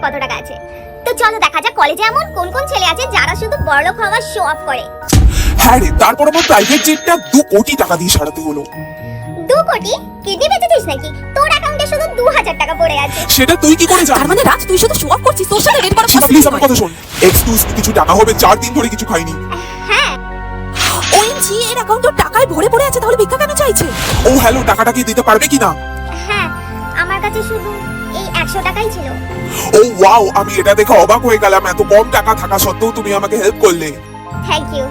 কত টাকা আছে। তো চলো দেখা যাক কলেজে এমন কোন কোন ছেলে আছে যারা শুধু বড়লোক হওয়ার শো অফ করে। হ্যাঁ রে, তারপর আমার প্রাইভেট জেটটা 2 কোটি টাকা দিয়ে সারাতে হলো। 2 কোটি? কিডনি বেচেছিস নাকি? তোর অ্যাকাউন্টে শুধু 2000 টাকা পড়ে আছে। সেটা তুই কি করে জানিস? তার মানে রাজ তুই শুধু শো অফ করছিস, তোর সাথে রেড করার কথা প্লিজ আমার কথা শোন। এক্সকিউজ মি, কিছু টাকা হবে? 4 দিন ধরে কিছু খাইনি। হ্যাঁ, ওএমজি এর অ্যাকাউন্টে টাকায় ভরে পড়ে আছে, তাহলে ভিক্ষা কেন চাইছে? ও হ্যালো, টাকাটা কি দিতে পারবে কিনা? হ্যাঁ, আমার কাছে শুধু এই 100 টাকাই ছিল। ও ওয়াও, আমি এটা দেখে অবাক হয়ে গেলাম। এত কম টাকা থাকা সত্ত্বেও তুমি আমাকে হেল্প করলে। Thank you.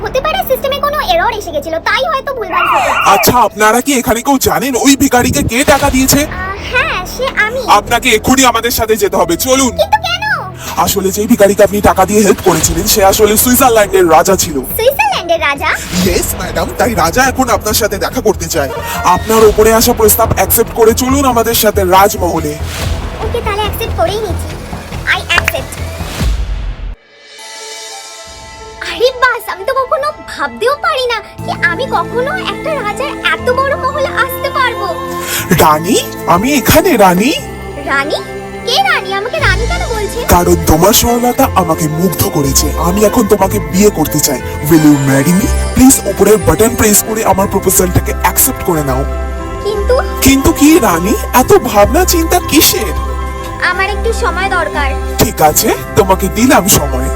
হতে পারে সিস্টেমে কোনো এরর এসে গেছিল, তাই হয়তো ভুলভাল হয়েছে। আচ্ছা, আপনারা কি এখানে কেউ জানেন ওই ভিখারিকে কে টাকা দিয়েছে? হ্যাঁ, সে আমি। আপনাকে এক্ষুনি আমাদের সাথে যেতে হবে, চলুন। কিন্তু কেন? আসলে যেই ভিখারিকে আপনি টাকা দিয়ে হেল্প করেছিলেন সে আসলে সুইজারল্যান্ডের রাজা ছিল। সুইজারল্যান্ডের রাজা? ইয়েস ম্যাডাম, তাই রাজা এখন আপনার সাথে দেখা করতে চায়। আপনার উপরে আসা প্রস্তাব অ্যাকসেপ্ট করে চলুন আমাদের সাথে রাজমহলে। ওকে, তাহলে অ্যাকসেপ্ট করেই নিচ্ছি। I accept. আরে বাস, আমি তো কখনো ভাবতেও পারি না কি আমি কখনো একটা রাজার এত বড় মহলে আসতে পারবো। রানী, আমি এখানে রানী। রানী? কে রানী? আমাকে রানী কেন বলছে? কারণ তোমার সরলতা আমাকে মুগ্ধ করেছে। আমি এখন তোমাকে বিয়ে করতে চাই। Will you marry me? Please উপরের বাটন প্রেস করে আমার প্রপোজালটাকে অ্যাকসেপ্ট করে নাও। কিন্তু কিন্তু কি রানী, এত ভাবনা চিন্তা কিসের? আমার একটু সময় দরকার। ঠিক আছে, তোমাকে দিলাম সময়।